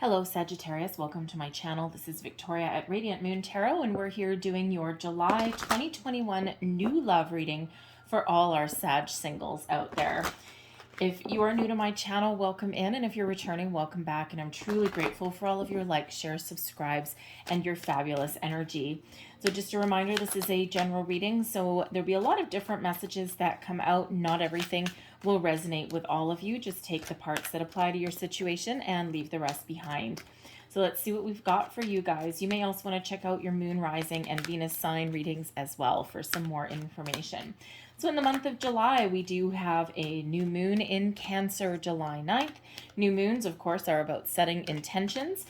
Hello Sagittarius, welcome to my channel. This is Victoria at Radiant Moon Tarot, and we're here doing your July 2021 new love reading for all our Sag singles out there. If you are new to my channel, welcome in, and if you're returning, welcome back, and I'm truly grateful for all of your likes, shares, subscribes, and your fabulous energy. So just a reminder, this is a general reading, so there'll be a lot of different messages that come out. Not everything will resonate with all of you. Just take the parts that apply to your situation and leave the rest behind. So let's see what we've got for you guys. You may also want to check out your moon rising and Venus sign readings as well for some more information. So in the month of July, we do have a new moon in Cancer, July 9th. New moons, of course, are about setting intentions.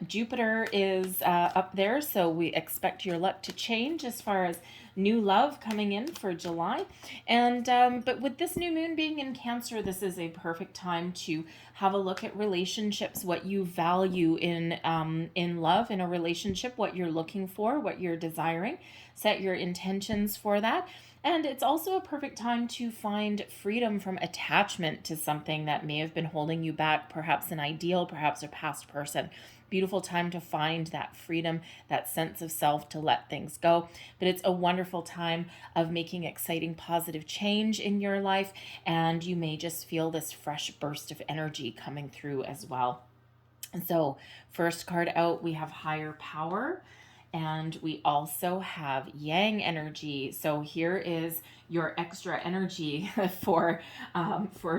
Jupiter is up there, so we expect your luck to change as far as new love coming in for July. And but with this new moon being in Cancer, this is a perfect time to have a look at relationships, what you value in love, in a relationship, what you're looking for, what you're desiring. Set your intentions for that. And it's also a perfect time to find freedom from attachment to something that may have been holding you back, perhaps an ideal, perhaps a past person. Beautiful time to find that freedom, that sense of self, to let things go. But it's a wonderful time of making exciting, positive change in your life, and you may just feel this fresh burst of energy coming through as well. And so, first card out, we have higher power. And we also have yang energy. So here is your extra energy for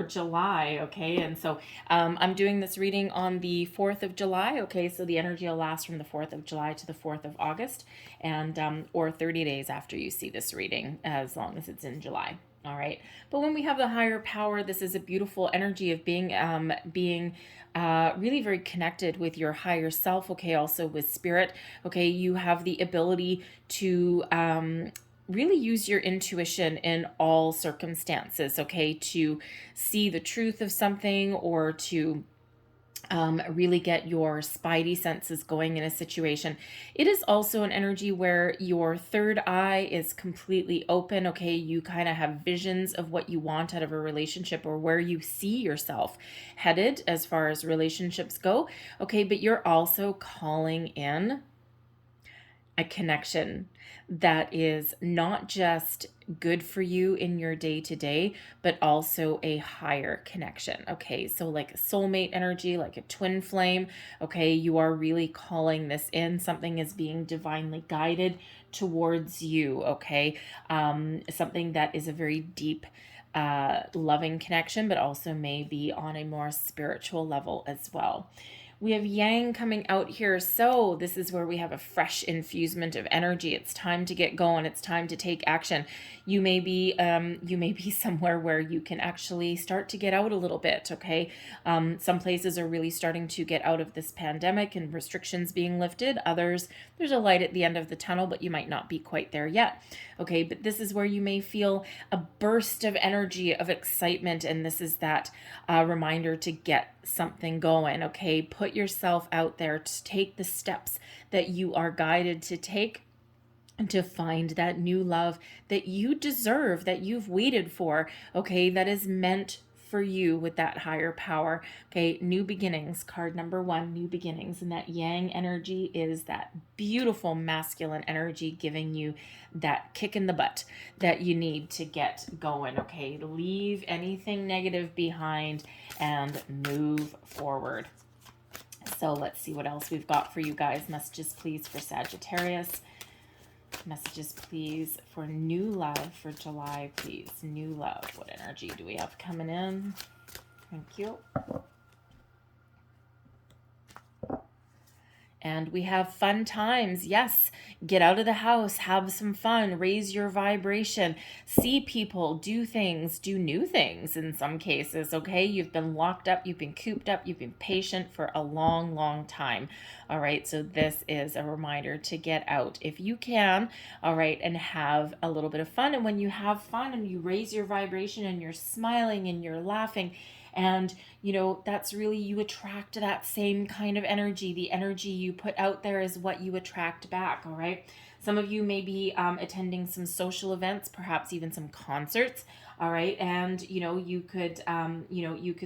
July, okay? And so I'm doing this reading on the 4th of July, okay? So the energy will last from the 4th of July to the 4th of August, and or 30 days after you see this reading, as long as it's in July. All right. But when we have the higher power, this is a beautiful energy of being really very connected with your higher self. Okay. Also with spirit. Okay. You have the ability to really use your intuition in all circumstances. Okay. To see the truth of something, or to really get your spidey senses going in a situation. It is also an energy where your third eye is completely open. Okay, you kind of have visions of what you want out of a relationship, or where you see yourself headed as far as relationships go. Okay, but you're also calling in a connection that is not just good for you in your day-to-day, but also a higher connection. Okay, so like soulmate energy, like a twin flame. Okay, you are really calling this in. Something is being divinely guided towards you. Okay, something that is a very deep loving connection, but also may be on a more spiritual level as well. We have yang coming out here, so this is where we have a fresh infusement of energy. It's time to get going. It's time to take action. You may be somewhere where you can actually start to get out a little bit. Okay, some places are really starting to get out of this pandemic and restrictions being lifted. Others, there's a light at the end of the tunnel, but you might not be quite there yet. Okay, but this is where you may feel a burst of energy, of excitement, and this is that reminder to get something going. Okay, put yourself out there to take the steps that you are guided to take, and to find that new love that you deserve, that you've waited for. Okay, that is meant for you with that higher power. Okay, new beginnings, card number 1, new beginnings. And that yang energy is that beautiful masculine energy, giving you that kick in the butt that you need to get going. Okay, leave anything negative behind and move forward. So let's see what else we've got for you guys. Messages please for Sagittarius. Messages please for new love for July, please. New love. What energy do we have coming in? Thank you. And we have fun times. Yes, get out of the house, have some fun, raise your vibration, see people, do things, do new things in some cases, okay? You've been locked up, you've been cooped up, you've been patient for a long, long time. All right, so this is a reminder to get out if you can, all right, and have a little bit of fun. And when you have fun and you raise your vibration and you're smiling and you're laughing, and you know, that's really, you attract that same kind of energy. The energy you put out there is what you attract back. All right, some of you may be attending some social events, perhaps even some concerts. All right. And, you could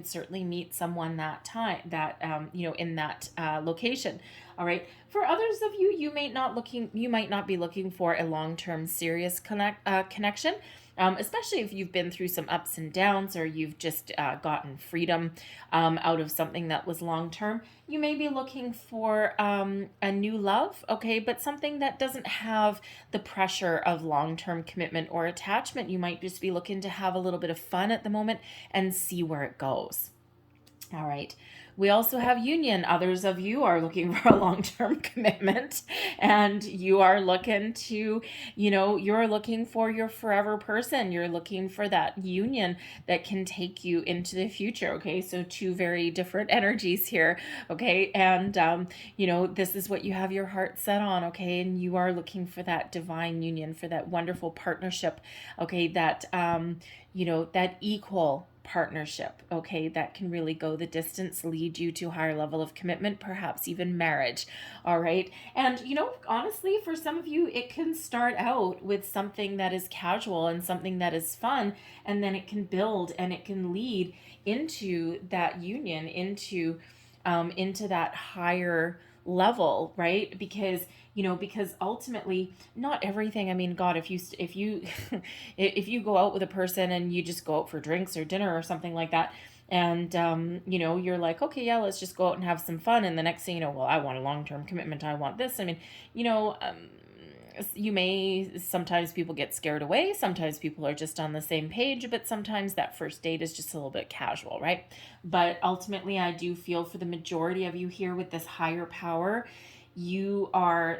certainly meet someone that time that, in that location. All right. For others of you, you might not be looking for a long-term serious connection. Especially if you've been through some ups and downs, or you've just gotten freedom out of something that was long term. You may be looking for a new love, okay, but something that doesn't have the pressure of long term commitment or attachment. You might just be looking to have a little bit of fun at the moment and see where it goes. All right. We also have union. Others of you are looking for a long-term commitment, and you are looking to, you're looking for your forever person. You're looking for that union that can take you into the future. Okay. So two very different energies here. Okay. And, this is what you have your heart set on. Okay. And you are looking for that divine union, for that wonderful partnership. Okay. That equal partnership, okay, that can really go the distance, lead you to a higher level of commitment, perhaps even marriage. All right. And, honestly, for some of you, it can start out with something that is casual and something that is fun, and then it can build and it can lead into that union, into that higher level, right? Because ultimately, not everything, I mean, God, if you if you go out with a person and you just go out for drinks or dinner or something like that, and you're like, okay, yeah, let's just go out and have some fun, and the next thing you know, well, I want a long-term commitment, I want this. I mean, sometimes people get scared away, sometimes people are just on the same page, but sometimes that first date is just a little bit casual, right? But ultimately, I do feel for the majority of you here with this higher power,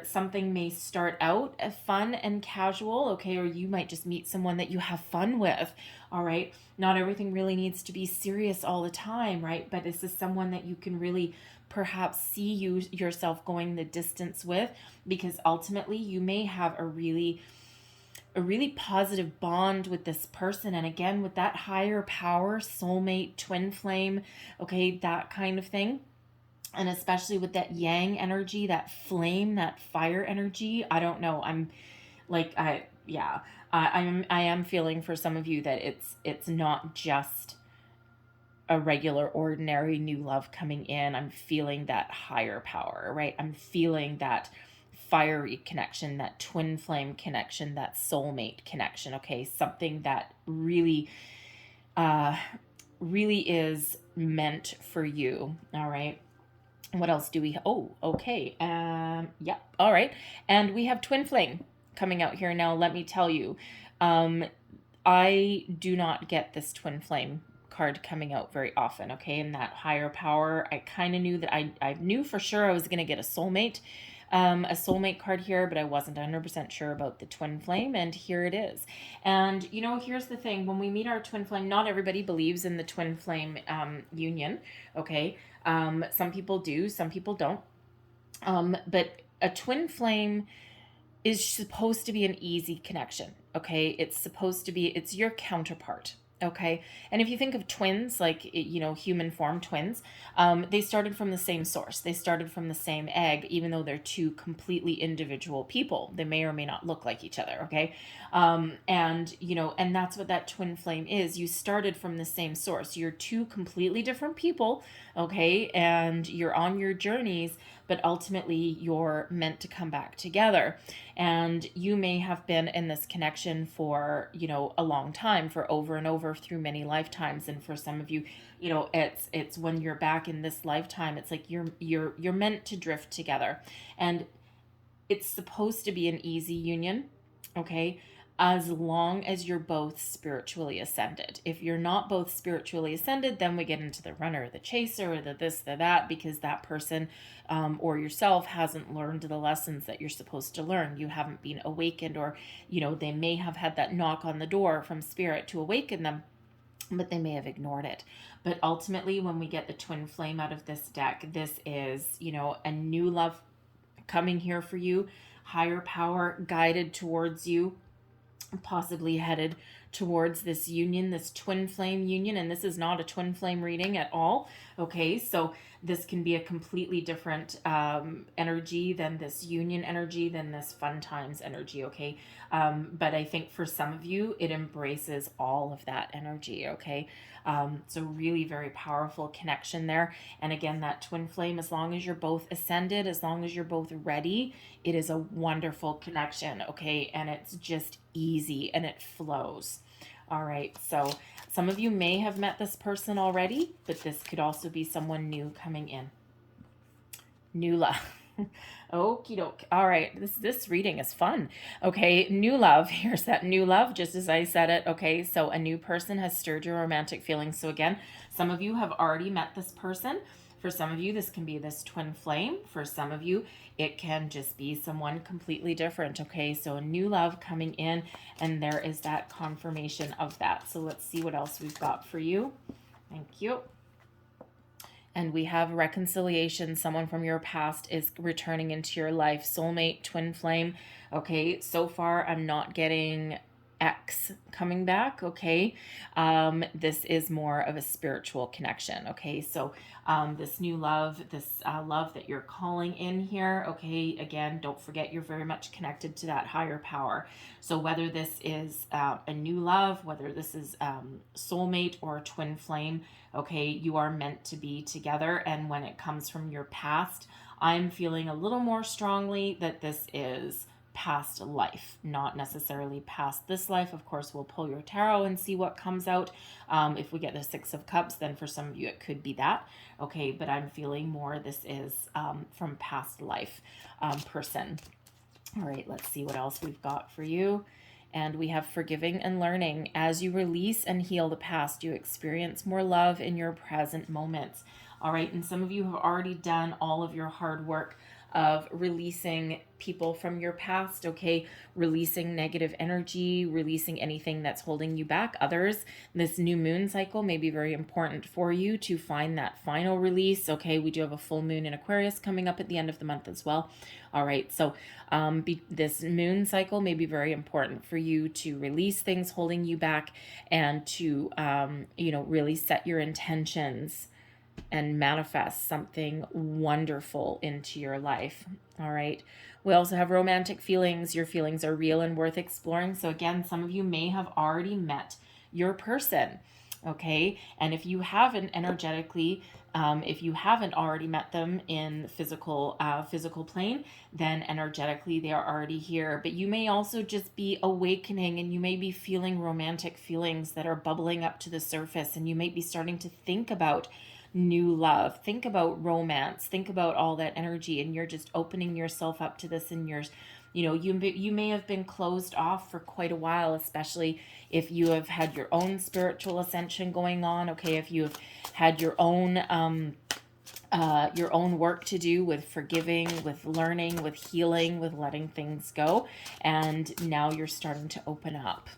something may start out as fun and casual, okay, or you might just meet someone that you have fun with. All right. Not everything really needs to be serious all the time, right? But this is someone that you can really perhaps see yourself going the distance with, because ultimately you may have a really positive bond with this person. And again, with that higher power, soulmate, twin flame, okay, that kind of thing. And especially with that yang energy, that flame, that fire energy, I don't know. I'm like, I am feeling for some of you that it's not just a regular, ordinary new love coming in. I'm feeling that higher power, right? I'm feeling that fiery connection, that twin flame connection, that soulmate connection. Okay, something that really, really is meant for you. All right. What else do we? Oh, okay. Yeah. All right. And we have twin flame coming out here now. Let me tell you, I do not get this twin flame card coming out very often. Okay, and that higher power, I kind of knew that I knew for sure I was going to get a soulmate card here, but I wasn't 100% sure about the twin flame, and here it is. And here's the thing: when we meet our twin flame, not everybody believes in the twin flame union. Okay, some people do, some people don't. But a twin flame is supposed to be an easy connection. Okay, it's your counterpart. Okay, and if you think of twins, like human form twins, they started from the same source. They started from the same egg, even though they're two completely individual people. They may or may not look like each other. Okay, and that's what that twin flame is. You started from the same source. You're two completely different people. Okay, and you're on your journeys, but ultimately you're meant to come back together. And you may have been in this connection for a long time, for over and over through many lifetimes. And for some of you, it's when you're back in this lifetime, it's like you're meant to drift together. And it's supposed to be an easy union, okay, as long as you're both spiritually ascended. If you're not both spiritually ascended, then we get into the runner, the chaser, or the this, the that, because that person or yourself hasn't learned the lessons that you're supposed to learn. You haven't been awakened, or they may have had that knock on the door from spirit to awaken them, but they may have ignored it. But ultimately, when we get the twin flame out of this deck, this is a new love coming here for you, higher power guided towards you, possibly headed towards this union, this twin flame union. And this is not a twin flame reading at all. Okay, so this can be a completely different energy than this union energy, than this fun times energy. Okay, but I think for some of you, it embraces all of that energy. Okay, so really very powerful connection there. And again, that twin flame, as long as you're both ascended, as long as you're both ready, it is a wonderful connection. Okay, and it's just easy and it flows. All right, so some of you may have met this person already, but this could also be someone new coming in. New love. Okie doke. All right, this reading is fun. Okay, new love. Here's that new love, just as I said it. Okay, so a new person has stirred your romantic feelings. So again, some of you have already met this person. For some of you, this can be this twin flame. For some of you, it can just be someone completely different. Okay, so a new love coming in, and there is that confirmation of that. So let's see what else we've got for you. Thank you. And we have reconciliation. Someone from your past is returning into your life. Soulmate, twin flame. Okay, so far I'm not getting X coming back. Okay, this is more of a spiritual connection. Okay, so this new love, this love that you're calling in here. Okay, again, don't forget you're very much connected to that higher power. So whether this is a new love, whether this is soulmate or twin flame, okay, you are meant to be together. And when it comes from your past, I'm feeling a little more strongly that this is past life, not necessarily past this life. Of course, we'll pull your tarot and see what comes out. If we get the Six of Cups, then for some of you, it could be that. Okay, but I'm feeling more this is from past life person. All right, let's see what else we've got for you. And we have forgiving and learning. As you release and heal the past, you experience more love in your present moments. All right, and some of you have already done all of your hard work of releasing people from your past, okay? Releasing negative energy, releasing anything that's holding you back. Others, this new moon cycle may be very important for you to find that final release, okay? We do have a full moon in Aquarius coming up at the end of the month as well. All right, so this moon cycle may be very important for you to release things holding you back and to, really set your intentions and manifest something wonderful into your life. All right. We also have romantic feelings. Your feelings are real and worth exploring. So again, some of you may have already met your person. Okay. And if you haven't energetically, if you haven't already met them in physical plane, then energetically they are already here. But you may also just be awakening, and you may be feeling romantic feelings that are bubbling up to the surface, and you may be starting to think about new love, think about romance, think about all that energy, and you're just opening yourself up to this. And you may have been closed off for quite a while, especially if you have had your own spiritual ascension going on. Okay, if you've had your own work to do with forgiving, with learning, with healing, with letting things go, and now you're starting to open up.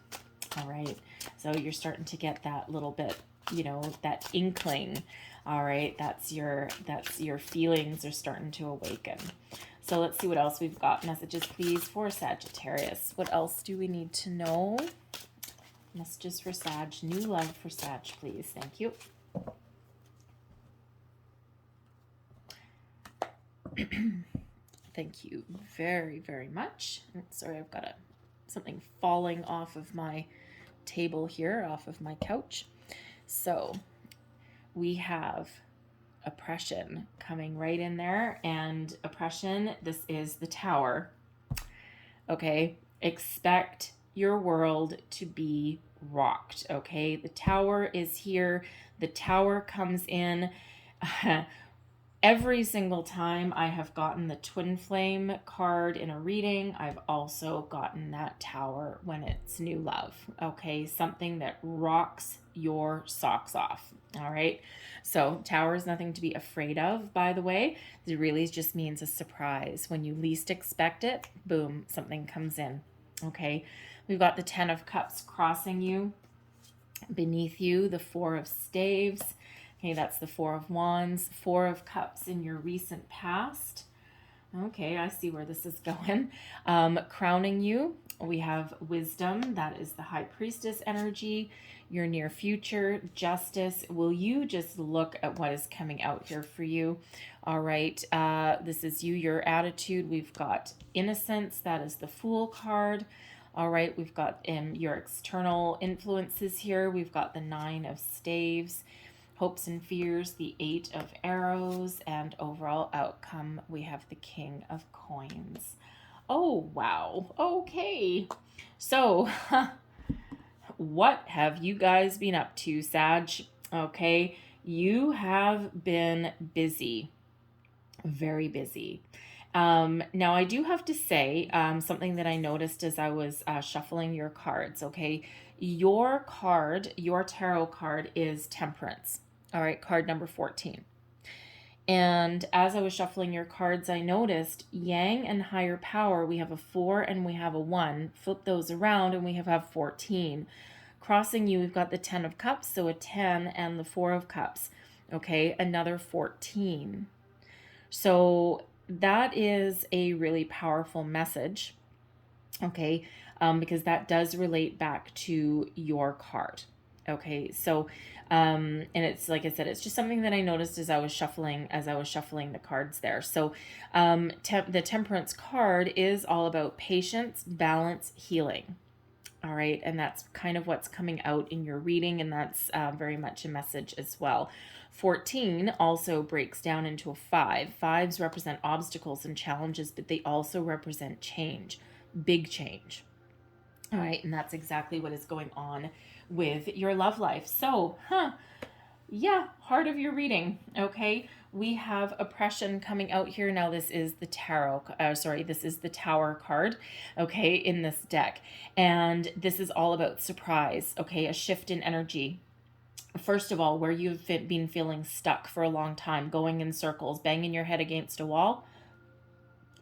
All right, so you're starting to get that little bit, that inkling. All right, that's your feelings are starting to awaken. So let's see what else we've got. Messages, please, for Sagittarius. What else do we need to know? Messages for Sag. New love for Sag, please. Thank you. Thank you very, very much. Sorry, I've got something falling off of my table here, off of my couch. So we have oppression coming right in there, and oppression, this is the Tower. Okay, expect your world to be rocked. Okay, the Tower is here. The Tower comes in. Every single time I have gotten the twin flame card in a reading, I've also gotten that Tower when it's new love. Okay, something that rocks your socks off. All right, so Tower is nothing to be afraid of, by the way. It really just means a surprise. When you least expect it, boom, something comes in. Okay, we've got the 10 of Cups crossing you. Beneath you, the 4 of Staves. Okay, that's the 4 of Wands, 4 of Cups in your recent past. Okay, I see where this is going. Crowning you, We have wisdom, that is the high priestess energy, your near future, justice. Will you just look at what is coming out here for you? All right, this is you, your attitude. We've got innocence, that is the Fool card. All right, we've got your external influences here. We've got the Nine of Staves, hopes and fears, the Eight of Arrows, and overall outcome, we have the King of Coins. Oh, wow. Okay. So, what have you guys been up to, Sag? Okay, you have been busy, very busy. Now, I do have to say something that I noticed as I was shuffling your cards, okay? Your card, your tarot card is Temperance. All right, card number 14. And as I was shuffling your cards, I noticed Yang and higher power. We have a 4 and we have a 1. Flip those around and we have 14. Crossing you, we've got the 10 of Cups, so a 10 and the 4 of Cups. Okay, another 14. So that is a really powerful message, okay, because that does relate back to your card. Okay, so and it's like I said, it's just something that I noticed as I was shuffling the cards there. So the Temperance card is all about patience, balance, healing. All right, and that's kind of what's coming out in your reading, and that's very much a message as well. 14 also breaks down into a 5. Fives represent obstacles and challenges, but they also represent change, big change. All right, and that's exactly what is going on with your love life. So, yeah, heart of your reading, okay? We have oppression coming out here. Now, this is the this is the Tower card, okay, in this deck. And this is all about surprise, okay, a shift in energy. First of all, where you've been feeling stuck for a long time, going in circles, banging your head against a wall,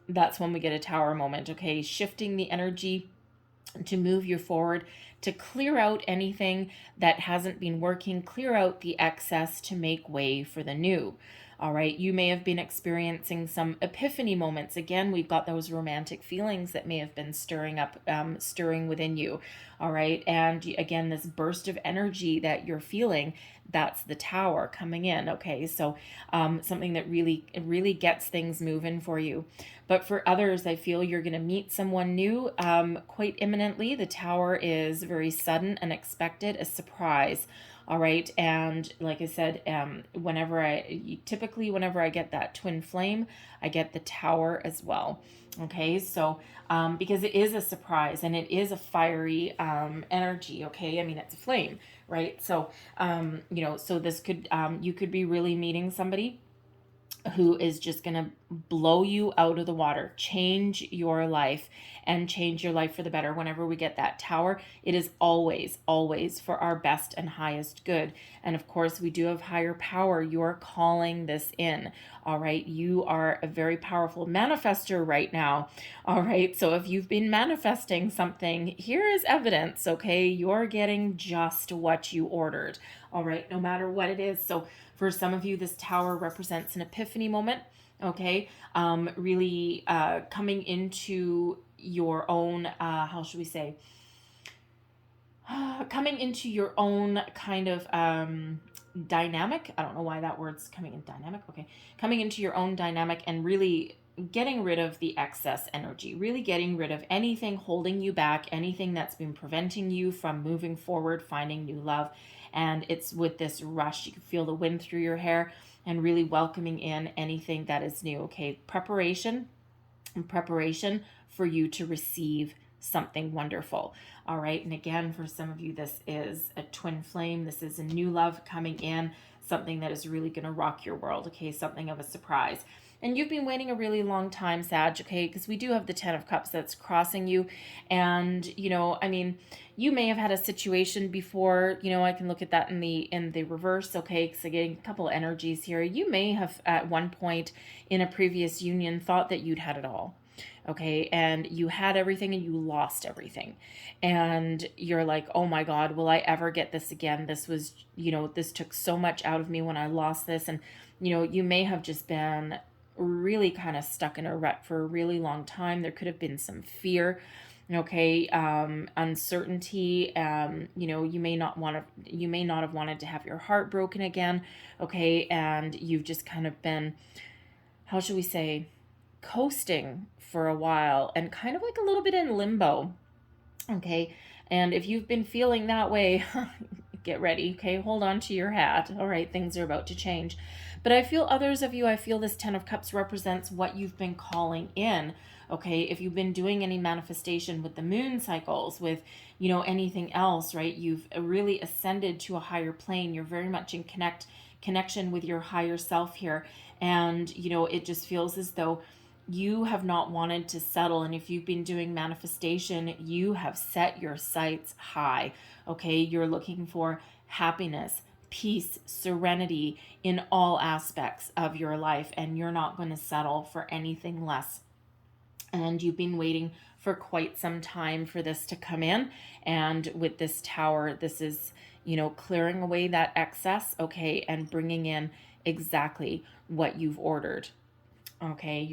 that's when we get a Tower moment, okay? Shifting the energy to move you forward, to clear out anything that hasn't been working, clear out the excess to make way for the new. All right, you may have been experiencing some epiphany moments. Again, we've got those romantic feelings that may have been stirring within you. All right, and again, this burst of energy that you're feeling, that's the Tower coming in. Okay, so something that really gets things moving for you. But for others, I feel you're going to meet someone new quite imminently. The Tower is very sudden, unexpected, a surprise. All right, and like I said, whenever I get that twin flame, I get the Tower as well. Okay, so because it is a surprise and it is a fiery energy. Okay, I mean it's a flame, right? So so this could you could be really meeting somebody who is just going to blow you out of the water, change your life, and change your life for the better. Whenever we get that Tower, it is always, always for our best and highest good. And of course, we do have higher power. You're calling this in. All right. You are a very powerful manifester right now. All right. So if you've been manifesting something, here is evidence. Okay. You're getting just what you ordered. All right. No matter what it is. So for some of you, this Tower represents an epiphany moment, okay? Really coming into your own, how should we say? Coming into your own kind of dynamic. I don't know why that word's coming in dynamic. Okay. Coming into your own dynamic and really getting rid of the excess energy, really getting rid of anything holding you back, anything that's been preventing you from moving forward, finding new love. And it's with this rush, you can feel the wind through your hair and really welcoming in anything that is new. Okay, preparation for you to receive something wonderful. All right, and again, for some of you, this is a twin flame. This is a new love coming in, something that is really going to rock your world. Okay, something of a surprise. And you've been waiting a really long time, Sag, okay, because we do have the 10 of Cups that's crossing you. And, I mean, you may have had a situation before, I can look at that in the reverse, okay, because I'm getting a couple of energies here. You may have at one point in a previous union thought that you'd had it all. Okay, and you had everything and you lost everything. And you're like, oh my God, will I ever get this again? This was, this took so much out of me when I lost this. And, you may have just been really kind of stuck in a rut for a really long time. There could have been some fear. Okay, uncertainty. You may not have wanted to have your heart broken again. Okay, and you've just kind of been, how should we say, coasting for a while and kind of like a little bit in limbo. Okay, and if you've been feeling that way, get ready. Okay, hold on to your hat. All right, things are about to change. But I feel others of you, I feel this 10 of cups represents what you've been calling in. Okay, if you've been doing any manifestation with the moon cycles, with anything else, right, you've really ascended to a higher plane. You're very much in connection with your higher self here. And it just feels as though you have not wanted to settle. And if you've been doing manifestation, you have set your sights high. Okay, you're looking for happiness, peace, serenity in all aspects of your life, and you're not going to settle for anything less. And you've been waiting for quite some time for this to come in. And with this tower, this is, clearing away that excess, okay, and bringing in exactly what you've ordered. Okay,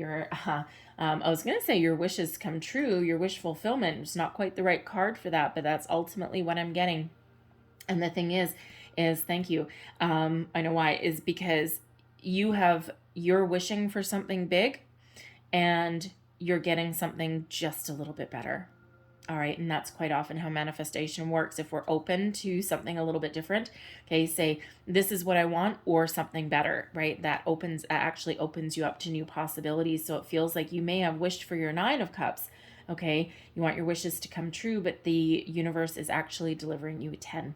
I was going to say your wishes come true, your wish fulfillment. It's not quite the right card for that, but that's ultimately what I'm getting. And the thing is thank you. I know why, is because you're wishing for something big and you're getting something just a little bit better. All right, and that's quite often how manifestation works. If we're open to something a little bit different, okay, say this is what I want or something better, right? That actually opens you up to new possibilities. So it feels like you may have wished for your 9 of cups, okay? You want your wishes to come true, but the universe is actually delivering you a 10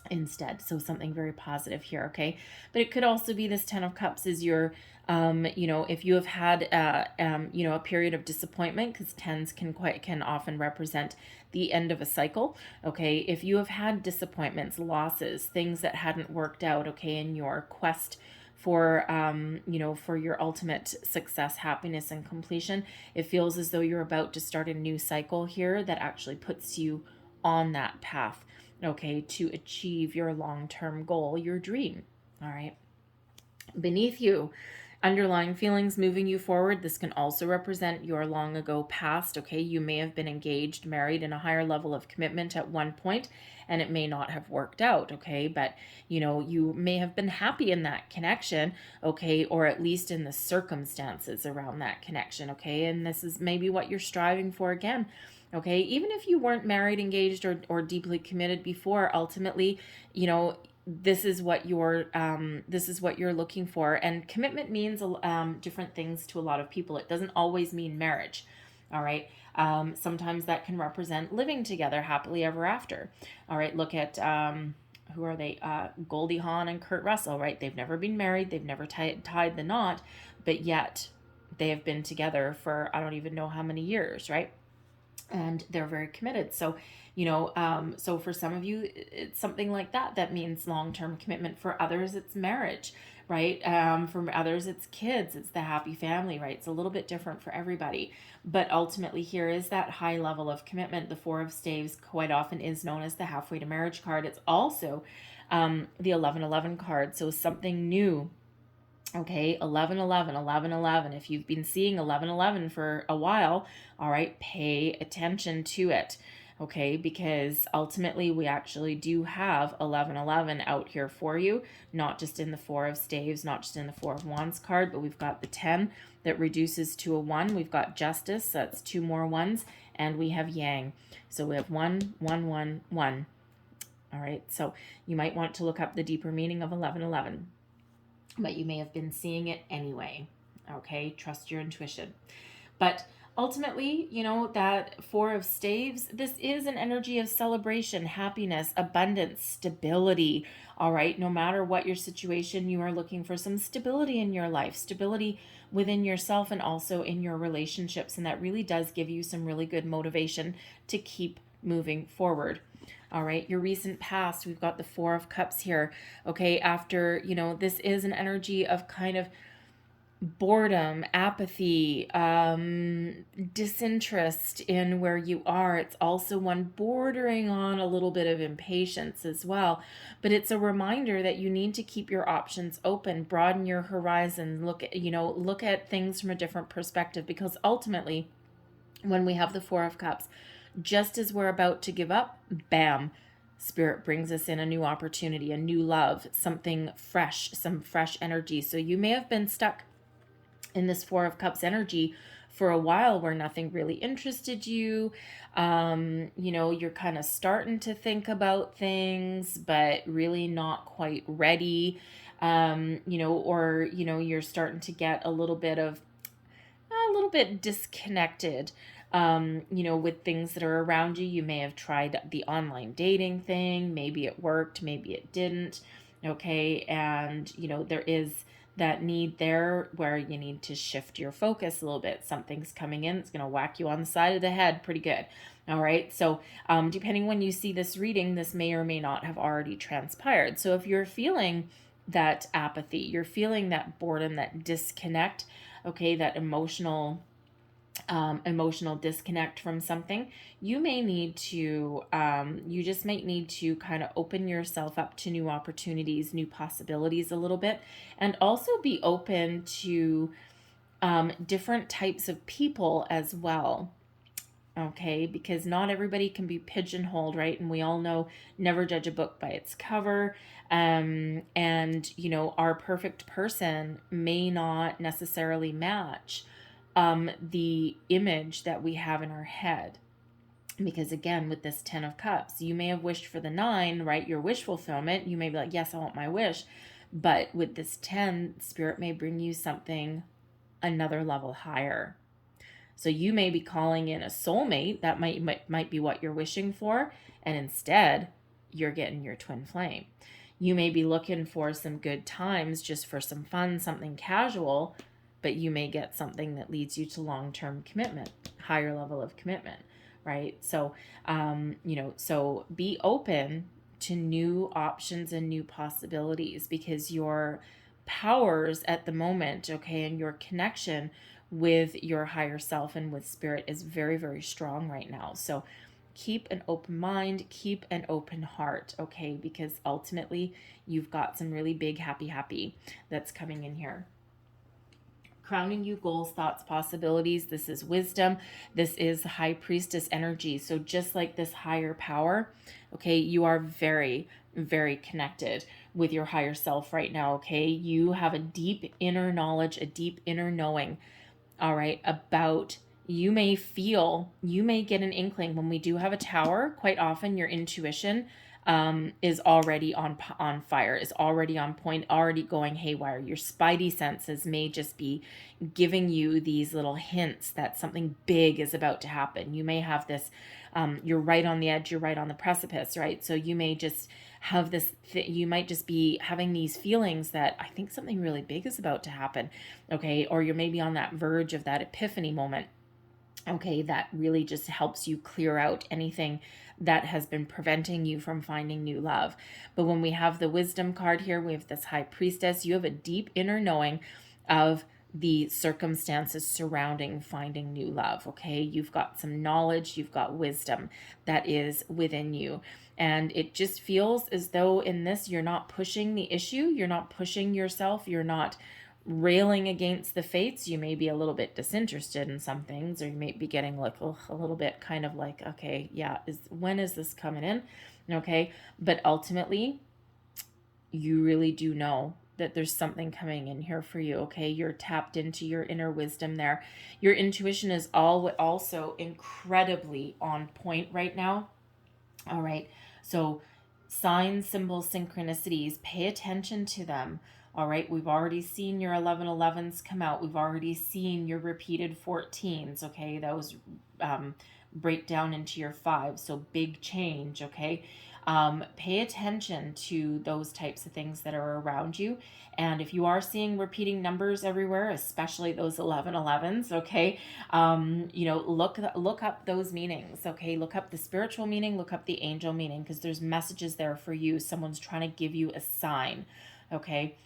instead. So something very positive here, okay? But it could also be this 10 of cups is your if you have had a period of disappointment, because 10s can often represent the end of a cycle. Okay, if you have had disappointments, losses, things that hadn't worked out, okay, in your quest for for your ultimate success, happiness, and completion, it feels as though you're about to start a new cycle here that actually puts you on that path, okay, to achieve your long-term goal, your dream. All right, beneath you, underlying feelings moving you forward. This can also represent your long ago past. Okay, you may have been engaged, married, in a higher level of commitment at one point, and it may not have worked out. Okay, but you may have been happy in that connection. Okay, or at least in the circumstances around that connection. Okay, and this is maybe what you're striving for again. Okay, even if you weren't married, engaged, or deeply committed before, ultimately, this is what you're looking for. And commitment means different things to a lot of people. It doesn't always mean marriage. All right, sometimes that can represent living together happily ever after. All right, look at who are they, Goldie Hawn and Kurt Russell, right? They've never been married, they've never tied the knot, but yet they have been together for I don't even know how many years, right? And they're very committed. So so for some of you it's something like that means long-term commitment. For others it's marriage, right? For others it's kids, it's the happy family, right? It's a little bit different for everybody, but ultimately here is that high level of commitment. The 4 of staves quite often is known as the halfway to marriage card. It's also the 1111 card, so something new. Okay, 1111, 1111. If you've been seeing 1111 for a while, all right, pay attention to it. Okay, because ultimately we actually do have 1111 out here for you, not just in the 4 of staves, not just in the 4 of wands card, but we've got the 10 that reduces to a 1. We've got justice, that's 2 more ones, and we have yang. So we have 1, 1, 1, 1. All right, so you might want to look up the deeper meaning of 1111. But you may have been seeing it anyway. Okay, trust your intuition. But ultimately, that 4 of staves, this is an energy of celebration, happiness, abundance, stability. All right, no matter what your situation, you are looking for some stability in your life, stability within yourself and also in your relationships. And that really does give you some really good motivation to keep moving forward. All right, your recent past, we've got the 4 of cups here. Okay, after, this is an energy of kind of boredom, apathy, disinterest in where you are. It's also one bordering on a little bit of impatience as well. But it's a reminder that you need to keep your options open, broaden your horizon, look at things from a different perspective, because ultimately When we have the Four of Cups, just as we're about to give up, bam, Spirit brings us in a new opportunity, a new love, something fresh, some fresh energy. So you may have been stuck in this Four of Cups energy for a while where nothing really interested you. You're kind of starting to think about things, but really not quite ready. You're starting to get a little bit disconnected, with things that are around you. You may have tried the online dating thing. Maybe it worked, maybe it didn't. Okay. And, there is that need there where you need to shift your focus a little bit. Something's coming in. It's going to whack you on the side of the head pretty good. All right. So, depending when you see this reading, this may or may not have already transpired. So if you're feeling that apathy, you're feeling that boredom, that disconnect, okay, that emotional disconnect from something, you may need to, you just might need to kind of open yourself up to new opportunities, new possibilities a little bit, and also be open to different types of people as well. Okay, because not everybody can be pigeonholed, right? And we all know never judge a book by its cover. Our perfect person may not necessarily match the image that we have in our head. Because again, with this 10 of Cups, you may have wished for the 9, right? Your wish fulfillment. You may be like, yes, I want my wish. But with this 10, Spirit may bring you something another level higher. So you may be calling in a soulmate. That might be what you're wishing for. And instead, you're getting your twin flame. You may be looking for some good times just for some fun, something casual, but you may get something that leads you to long-term commitment, higher level of commitment, right? So, so be open to new options and new possibilities, because your powers at the moment, okay, and your connection with your higher self and with Spirit is very, very strong right now. So keep an open mind, keep an open heart, okay, because ultimately you've got some really big happy that's coming in here. Crowning you, goals, thoughts, possibilities. This is wisdom. This is High Priestess energy. So just like this higher power, okay, you are very, very connected with your higher self right now, okay? You have a deep inner knowledge, a deep inner knowing, all right, about, you may get an inkling. When we do have a Tower, quite often your intuition is already on fire, is already on point, already going haywire. Your spidey senses may just be giving you these little hints that something big is about to happen. You may have this, you're right on the edge, you're right on the precipice, right? So you may just have this, you might just be having these feelings that I think something really big is about to happen, okay? Or you're maybe on that verge of that epiphany moment, okay, that really just helps you clear out anything that has been preventing you from finding new love. But when we have the Wisdom card here, we have this High Priestess. You have a deep inner knowing of the circumstances surrounding finding new love, okay? You've got some knowledge, you've got wisdom that is within you. And it just feels as though in this, you're not pushing the issue, you're not pushing yourself, you're not railing against the fates. You may be a little bit disinterested in some things, or you may be getting like a little bit kind of like, okay, yeah, when is this coming in? Okay, but ultimately you really do know that there's something coming in here for you, okay? You're tapped into your inner wisdom there. Your intuition is also incredibly on point right now. All right, so signs, symbols, synchronicities, pay attention to them. All right, we've already seen your 1111s come out. We've already seen your repeated 14s, okay? Those break down into your 5s, so big change, okay? Pay attention to those types of things that are around you. And if you are seeing repeating numbers everywhere, especially those 1111s, okay, look up those meanings, okay? Look up the spiritual meaning, look up the angel meaning, because there's messages there for you. Someone's trying to give you a sign, okay?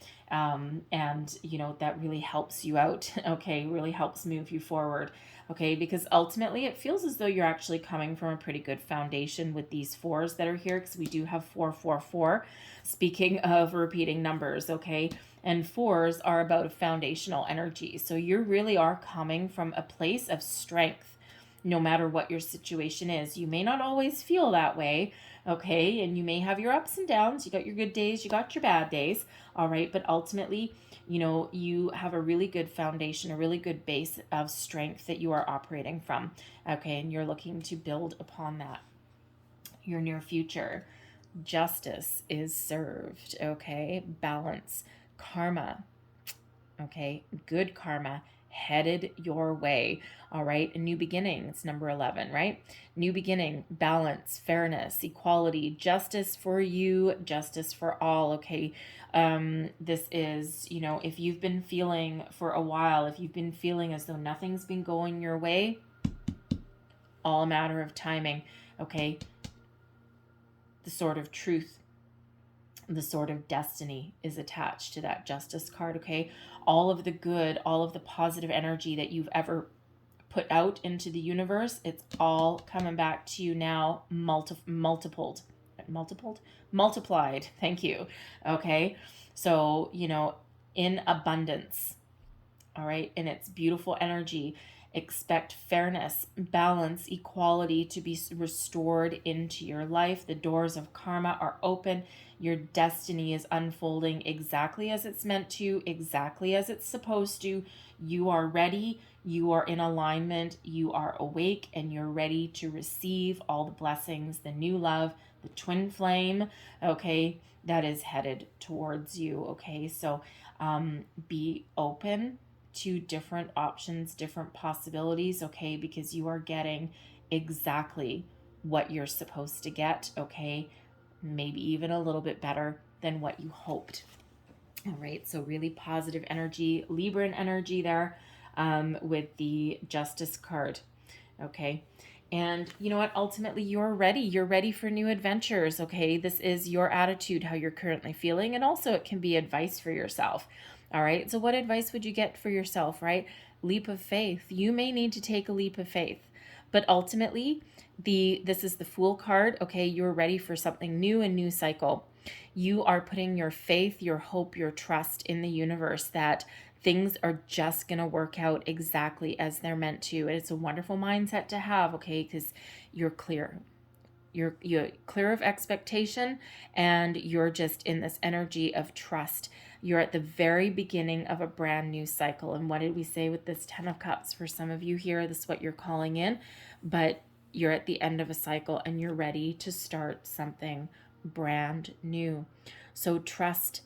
That really helps you out, okay? Really helps move you forward, okay? Because ultimately it feels as though you're actually coming from a pretty good foundation with these 4s that are here, because we do have 444. Speaking of repeating numbers, okay? And 4s are about a foundational energy. So you really are coming from a place of strength, no matter what your situation is. You may not always feel that way, okay? And you may have your ups and downs. You got your good days, you got your bad days, all right? But ultimately, you have a really good foundation, a really good base of strength that you are operating from, okay? And you're looking to build upon that. Your near future. Justice is served, okay? Balance, karma, okay? Good karma headed your way, all right? A new beginning, it's number 11, right? New beginning, balance, fairness, equality, justice for you, justice for all, okay? This is, if you've been feeling for a while, if you've been feeling as though nothing's been going your way, all a matter of timing, okay? The sword of truth, the sword of destiny is attached to that justice card, okay? All of the good, all of the positive energy that you've ever put out into the universe, it's all coming back to you now, multiplied. Thank you. Okay. So, in abundance, all right, and it's beautiful energy. Expect fairness, balance, equality to be restored into your life. The doors of karma are open. Your destiny is unfolding exactly as it's meant to, exactly as it's supposed to. You are ready. You are in alignment. You are awake, and you're ready to receive all the blessings, the new love, the twin flame, okay, that is headed towards you, okay? So be open to different options, different possibilities, okay? Because you are getting exactly what you're supposed to get, okay? Maybe even a little bit better than what you hoped. All right, so really positive energy, Libran energy there with the Justice card, okay? And you know what? Ultimately, you're ready. You're ready for new adventures, okay? This is your attitude, how you're currently feeling, and also it can be advice for yourself. All right, so what advice would you get for yourself, right? Leap of faith. You may need to take a leap of faith, but ultimately, this is the Fool card, okay? You're ready for something new, a new cycle. You are putting your faith, your hope, your trust in the universe that things are just going to work out exactly as they're meant to. And it's a wonderful mindset to have, okay? Because you're clear. You're clear of expectation, and you're just in this energy of trust. You're at the very beginning of a brand new cycle. And what did we say with this 10 of Cups? For some of you here, this is what you're calling in, but you're at the end of a cycle and you're ready to start something brand new. So trust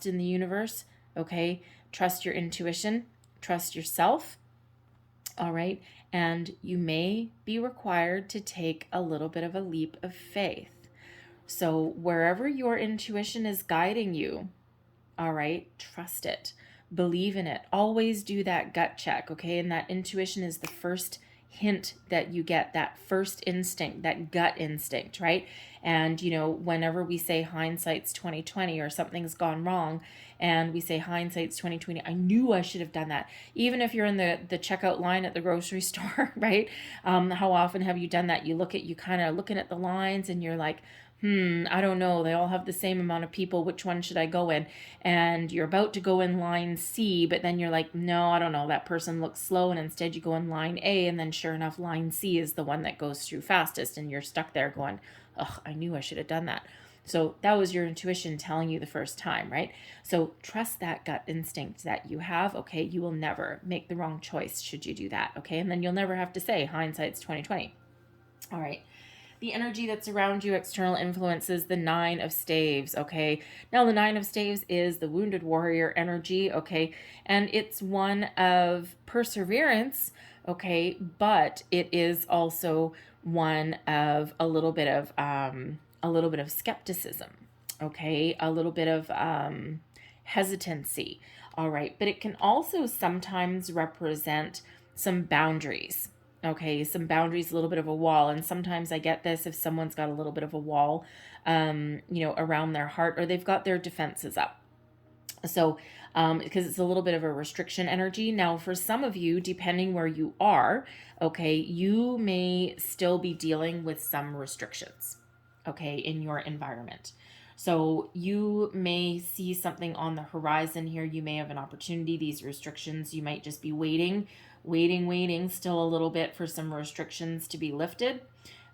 in the universe, okay? Trust your intuition, trust yourself, all right? And you may be required to take a little bit of a leap of faith. So wherever your intuition is guiding you, all right, trust it, believe in it. Always do that gut check, okay? And that intuition is the first hint that you get, that first instinct, that gut instinct, right? And whenever we say hindsight's 2020 or something's gone wrong and we say hindsight's 2020, I knew I should have done that. Even if you're in the checkout line at the grocery store, right? How often have you done that? You kind of looking at the lines and you're like, I don't know. They all have the same amount of people. Which one should I go in? And you're about to go in line C, but then you're like, no, I don't know. That person looks slow. And instead you go in line A, and then sure enough, line C is the one that goes through fastest. And you're stuck there going, ugh, I knew I should have done that. So that was your intuition telling you the first time, right? So trust that gut instinct that you have, okay? You will never make the wrong choice should you do that, okay? And then you'll never have to say hindsight's 2020. All right. The energy that's around you, external influences, the 9 of Staves, okay? Now, the 9 of Staves is the wounded warrior energy, okay? And it's one of perseverance, okay? But it is also one of a little bit of skepticism, okay? A little bit of hesitancy, all right? But it can also sometimes represent some boundaries, okay, some boundaries, a little bit of a wall. And sometimes I get this if someone's got a little bit of a wall, around their heart, or they've got their defenses up. So, because it's a little bit of a restriction energy. Now, for some of you, depending where you are, okay, you may still be dealing with some restrictions, okay, in your environment. So you may see something on the horizon here. You may have an opportunity. These restrictions, you might just be waiting still a little bit for some restrictions to be lifted.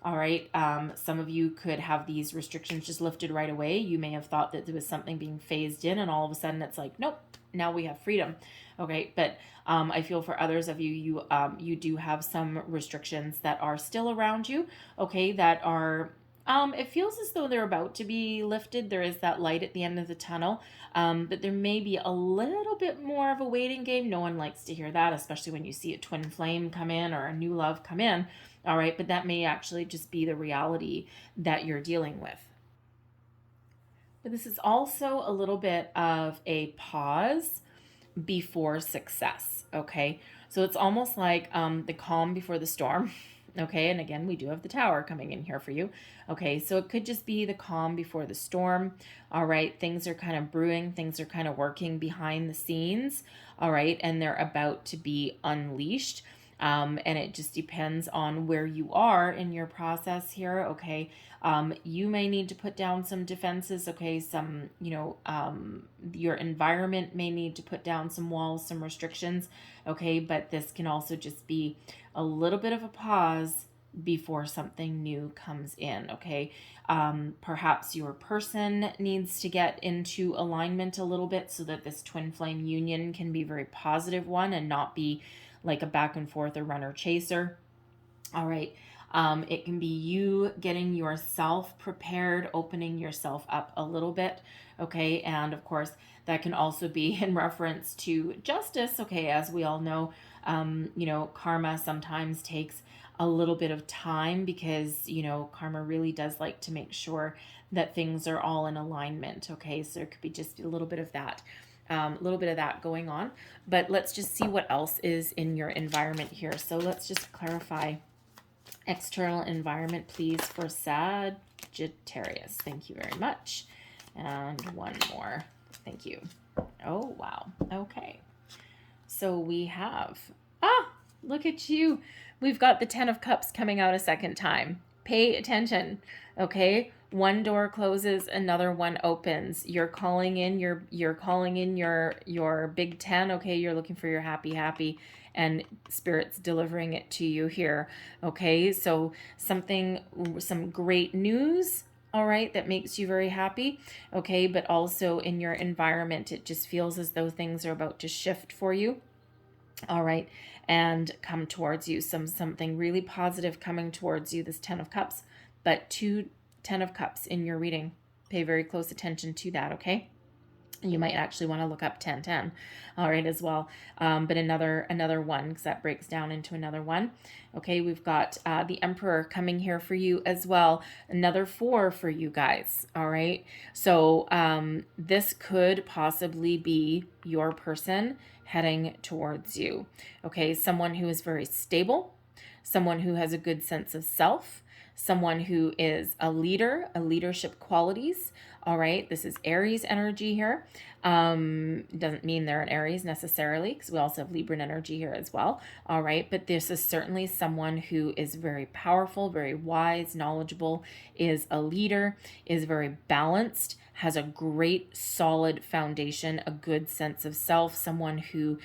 All right. Some of you could have these restrictions just lifted right away. You may have thought that there was something being phased in, and all of a sudden it's like, nope, now we have freedom. Okay. But I feel for others of you, you do have some restrictions that are still around you. Okay. That are, it feels as though they're about to be lifted. There is that light at the end of the tunnel. But there may be a little bit more of a waiting game. No one likes to hear that, especially when you see a twin flame come in or a new love come in. All right, but that may actually just be the reality that you're dealing with. But this is also a little bit of a pause before success, okay? So it's almost like the calm before the storm, okay? And again, we do have the tower coming in here for you, okay? So it could just be the calm before the storm, all right? Things are kind of brewing, things are kind of working behind the scenes, all right? And they're about to be unleashed. And it just depends on where you are in your process here, okay? You may need to put down some defenses, okay? Some, your environment may need to put down some walls, some restrictions, okay? But this can also just be a little bit of a pause before something new comes in, okay? Perhaps your person needs to get into alignment a little bit so that this twin flame union can be a very positive one and not be like a back and forth or runner chaser. All right. It can be you getting yourself prepared, opening yourself up a little bit. Okay. And of course, that can also be in reference to justice. Okay. As we all know, karma sometimes takes a little bit of time because, karma really does like to make sure that things are all in alignment. Okay. So it could be just a little bit of that. A little bit of that going on, but let's just see what else is in your environment here. So let's just clarify external environment, please, for Sagittarius. Thank you very much. And one more. Thank you. Oh, wow. Okay. So we have, look at you. We've got the 10 of Cups coming out a second time. Pay attention. Okay. One door closes, another one opens. You're calling in your big 10. Okay, you're looking for your happy, and Spirit's delivering it to you here. Okay, so some great news, all right, that makes you very happy. Okay, but also in your environment, it just feels as though things are about to shift for you. All right, and come towards you. Something really positive coming towards you, this 10 of Cups, but 10 of Cups in your reading. Pay very close attention to that, okay? You might actually want to look up 1010, all right, as well. But another one, because that breaks down into another one. Okay, we've got the Emperor coming here for you as well. Another 4 for you guys, all right? So this could possibly be your person heading towards you, okay? Someone who is very stable, someone who has a good sense of self, someone who is a leader, leadership qualities. All right, this is Aries energy here. Doesn't mean they're an Aries necessarily, because we also have Libran energy here as well. All right, but this is certainly someone who is very powerful, very wise, knowledgeable, is a leader, is very balanced, has a great solid foundation, a good sense of self, someone who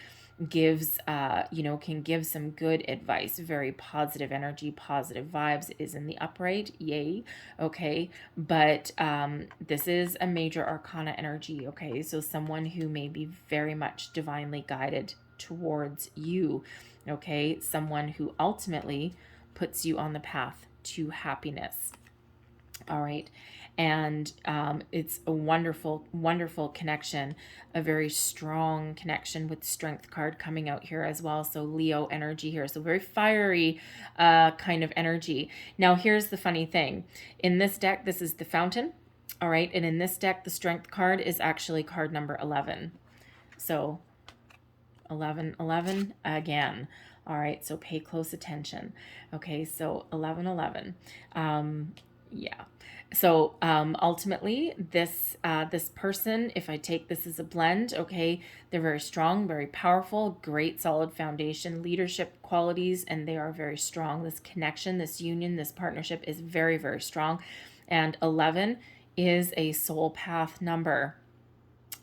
gives can give some good advice, very positive energy, positive vibes. It is in the upright, yay. Okay, but this is a major arcana energy. Okay, so someone who may be very much divinely guided towards you. Okay, someone who ultimately puts you on the path to happiness. All right, and it's a wonderful, wonderful connection, a very strong connection with Strength card coming out here as well. So Leo energy here, so very fiery kind of energy. Now here's the funny thing. In this deck, this is the Fountain, all right, and in this deck, the Strength card is actually card number 11. So 11 again. All right, so pay close attention. Okay, so 11. Yeah. So ultimately, this person, if I take this as a blend, okay, they're very strong, very powerful, great solid foundation, leadership qualities, and they are very strong. This connection, this union, this partnership is very, very strong. And 11 is a soul path number.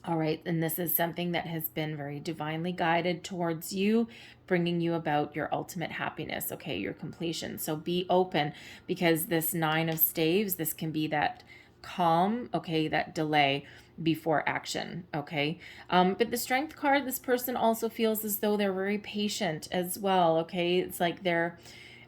All right, and this is something that has been very divinely guided towards you, bringing you about your ultimate happiness, okay, your completion. So be open, because this Nine of Staves, this can be that calm, okay, that delay before action, okay. But the Strength card, this person also feels as though they're very patient as well, okay. It's like they're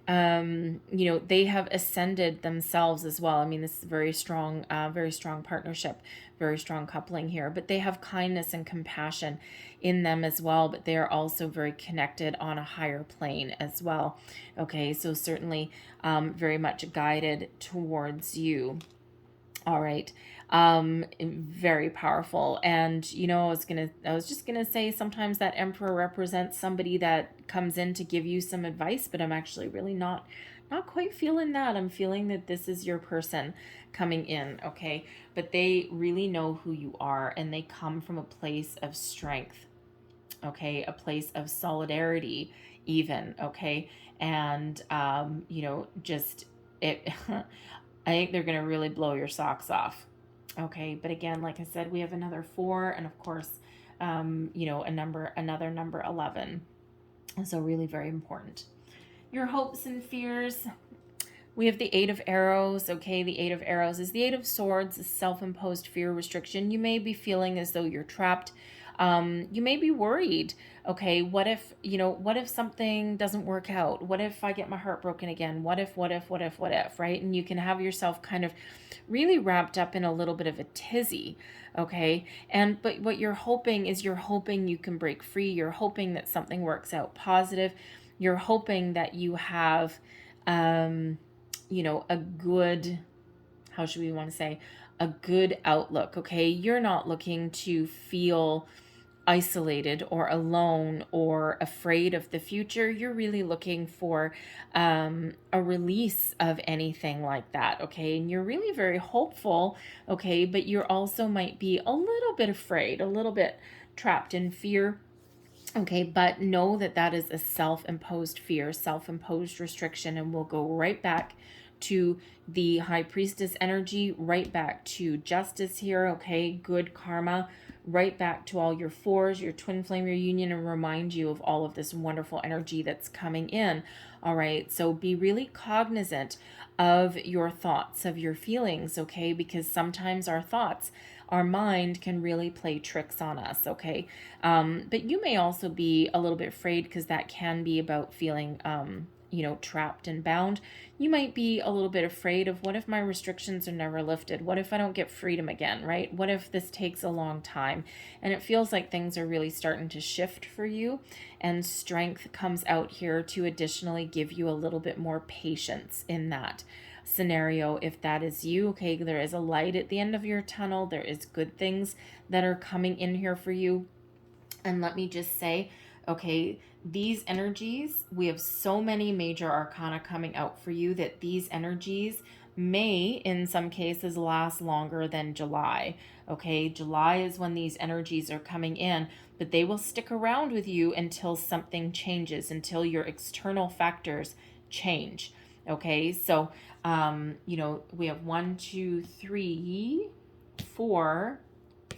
they have ascended themselves as well. I mean, this is very strong partnership, very strong coupling here, but they have kindness and compassion in them as well, but they are also very connected on a higher plane as well. Okay, so certainly very much guided towards you. All right. Very powerful. And I was just gonna say, sometimes that Emperor represents somebody that comes in to give you some advice, but I'm actually really not quite feeling that. I'm feeling that this is your person coming in, okay? But they really know who you are, and they come from a place of strength, okay? A place of solidarity even, okay? And just it I think they're going to really blow your socks off. Okay, but again, like I said, we have another 4, and of course, another number 11. So really very important. Your hopes and fears. We have the 8 of Arrows. Okay, the 8 of Arrows is the 8 of Swords, self-imposed fear, restriction. You may be feeling as though you're trapped. You may be worried. Okay, what if something doesn't work out? What if I get my heart broken again? What if, right? And you can have yourself kind of really wrapped up in a little bit of a tizzy. Okay, but what you're hoping is, you're hoping you can break free. You're hoping that something works out positive. You're hoping that you have, a good, how should we want to say, a good outlook. Okay, you're not looking to feel isolated or alone or afraid of the future. You're really looking for a release of anything like that, okay? And you're really very hopeful, okay? But you're also might be a little bit afraid, a little bit trapped in fear. Okay, but know that that is a self-imposed fear, self-imposed restriction, and we'll go right back to the High Priestess energy, right back to justice here, okay? Good karma, right back to all your 4s, your twin flame, your union, and remind you of all of this wonderful energy that's coming in. All right, so be really cognizant of your thoughts, of your feelings, okay? Because sometimes our thoughts, our mind can really play tricks on us, okay? But you may also be a little bit afraid, because that can be about feeling trapped and bound. You might be a little bit afraid of, what if my restrictions are never lifted? What if I don't get freedom again, right? What if this takes a long time? And it feels like things are really starting to shift for you, and strength comes out here to additionally give you a little bit more patience in that scenario. If that is you, okay, there is a light at the end of your tunnel. There is good things that are coming in here for you. And let me just say, okay, these energies, we have so many major arcana coming out for you, that these energies may, in some cases, last longer than July. Okay, July is when these energies are coming in, but they will stick around with you until something changes, until your external factors change. Okay, so, we have 1, 2, 3, 4,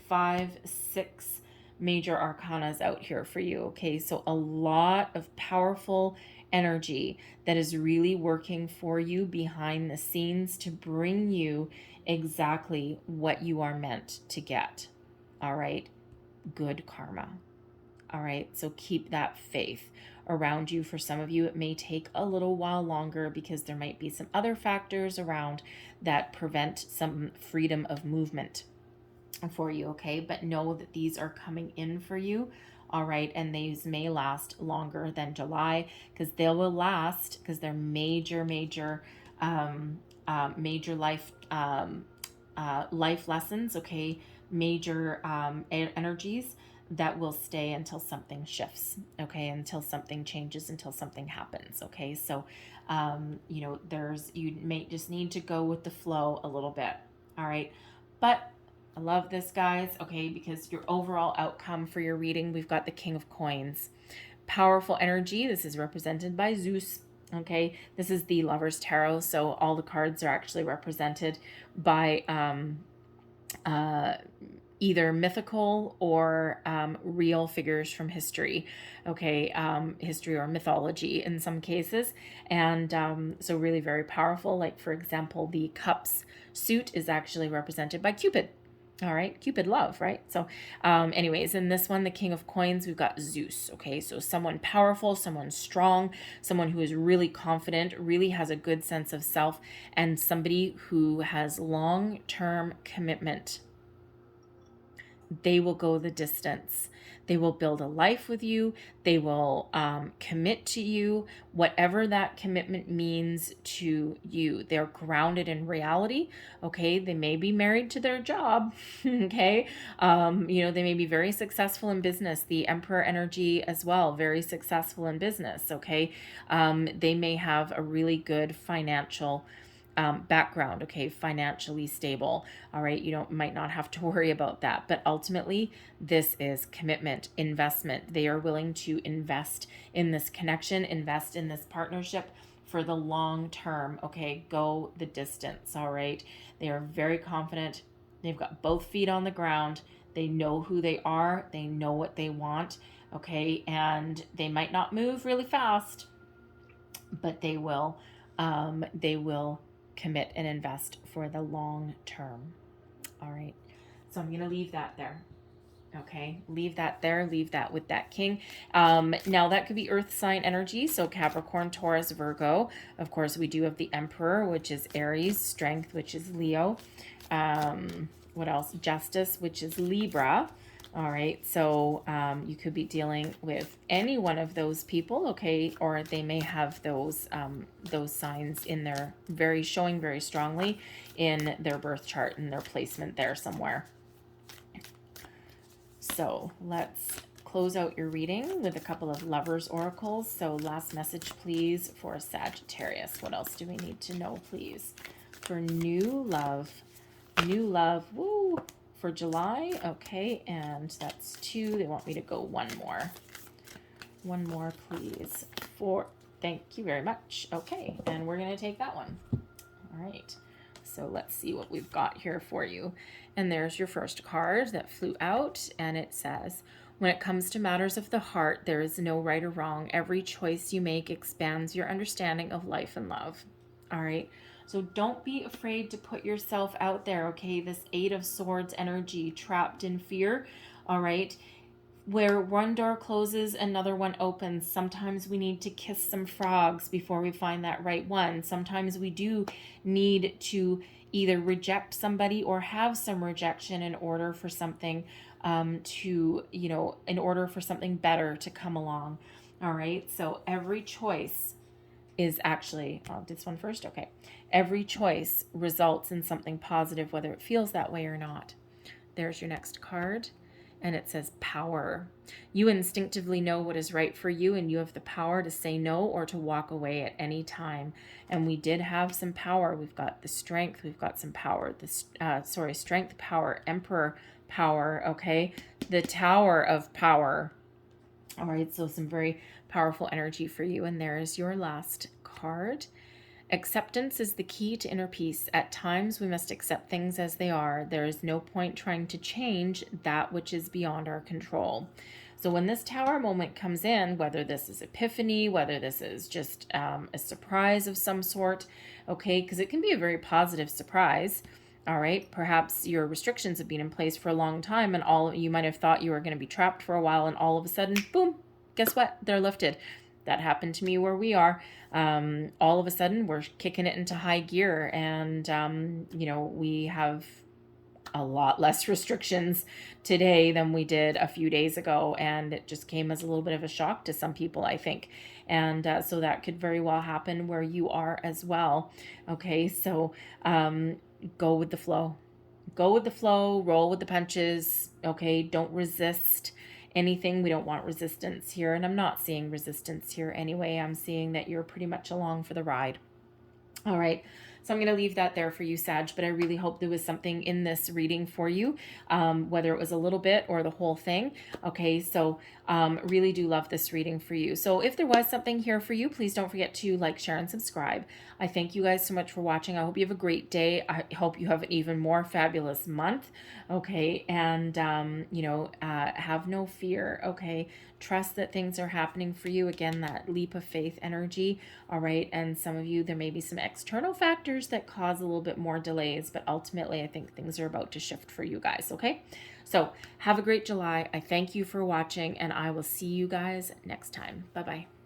5, 6 major arcanas out here for you. Okay, so a lot of powerful energy that is really working for you behind the scenes to bring you exactly what you are meant to get. All right, good karma. All right, so keep that faith around you. For some of you, it may take a little while longer, because there might be some other factors around that prevent some freedom of movement for you, okay? But know that these are coming in for you, all right? And these may last longer than July, because they will last, because they're major life life lessons, okay? Major energies that will stay until something shifts, okay? Until something changes, until something happens, okay? So, you may just need to go with the flow a little bit, all right? But I love this, guys, okay, because your overall outcome for your reading, we've got the King of Coins. Powerful energy. This is represented by Zeus, okay? This is the Lover's Tarot, so all the cards are actually represented by uh, either mythical or real figures from history, okay, history or mythology in some cases. And so really very powerful. Like, for example, the Cups suit is actually represented by Cupid. All right, Cupid love, right? So anyways, in this one, the King of Coins, we've got Zeus, okay? So someone powerful, someone strong, someone who is really confident, really has a good sense of self, and somebody who has long-term commitment. They will go the distance. They will build a life with you. They will commit to you, whatever that commitment means to you. They're grounded in reality. Okay. They may be married to their job. Okay. They may be very successful in business. The Emperor energy as well, very successful in business. Okay. They may have a really good financial background, okay, financially stable. All right, might not have to worry about that. But ultimately, this is commitment, investment. They are willing to invest in this connection, invest in this partnership for the long term, okay, go the distance. All right, they are very confident. They've got both feet on the ground. They know who they are, they know what they want, okay, and they might not move really fast, but they will commit and invest for the long term. All right. So I'm going to leave that there. Okay. Leave that there. Leave that with that king. Now that could be earth sign energy. So Capricorn, Taurus, Virgo. Of course, we do have the Emperor, which is Aries, Strength, which is Leo. What else? Justice, which is Libra. All right, so you could be dealing with any one of those people, okay, or they may have those signs in their showing very strongly in their birth chart and their placement there somewhere. So let's close out your reading with a couple of lovers oracles. So last message, please, for Sagittarius. What else do we need to know, please? For new love, woo! For July, okay, and that's 2. They want me to go one more, please. Thank you very much. Okay, and we're gonna take that one. All right, so let's see what we've got here for you. And there's your first card that flew out, and it says, when it comes to matters of the heart, there is no right or wrong. Every choice you make expands your understanding of life and love. All right. So don't be afraid to put yourself out there, okay? This 8 of Swords energy, trapped in fear, all right? Where one door closes, another one opens. Sometimes we need to kiss some frogs before we find that right one. Sometimes we do need to either reject somebody or have some rejection in order for something in order for something better to come along, all right? So every choice is actually, I'll do this one first, okay. Every choice results in something positive, whether it feels that way or not. There's your next card, and it says power. You instinctively know what is right for you, and you have the power to say no or to walk away at any time. And we did have some power. We've got the strength, we've got some power. Strength, power, Emperor, power, okay. The Tower of Power. All right, so some very powerful energy for you. And there is your last card. Acceptance is the key to inner peace. At times, we must accept things as they are. There is no point trying to change that which is beyond our control. So when this Tower moment comes in, whether this is epiphany, whether this is just a surprise of some sort, okay, because it can be a very positive surprise. All right, perhaps your restrictions have been in place for a long time, and you might have thought you were going to be trapped for a while, and all of a sudden, boom, guess what? They're lifted. That happened to me where we are. All of a sudden, we're kicking it into high gear, and we have a lot less restrictions today than we did a few days ago, and it just came as a little bit of a shock to some people, I think. And so that could very well happen where you are as well. Okay, so go with the flow. Go with the flow, roll with the punches, okay? Don't resist anything. We don't want resistance here, and I'm not seeing resistance here anyway. I'm seeing that you're pretty much along for the ride. All right, So I'm going to leave that there for you, Sag, but I really hope there was something in this reading for you, whether it was a little bit or the whole thing. Okay, so really do love this reading for you. So if there was something here for you, please don't forget to like, share, and subscribe. I thank you guys so much for watching. I hope you have a great day. I hope you have an even more fabulous month. Okay, and have no fear. Okay, trust that things are happening for you. Again, that leap of faith energy. All right, and some of you, there may be some external factors that cause a little bit more delays, but ultimately I think things are about to shift for you guys. Okay, so have a great July. I thank you for watching, and I will see you guys next time. Bye bye.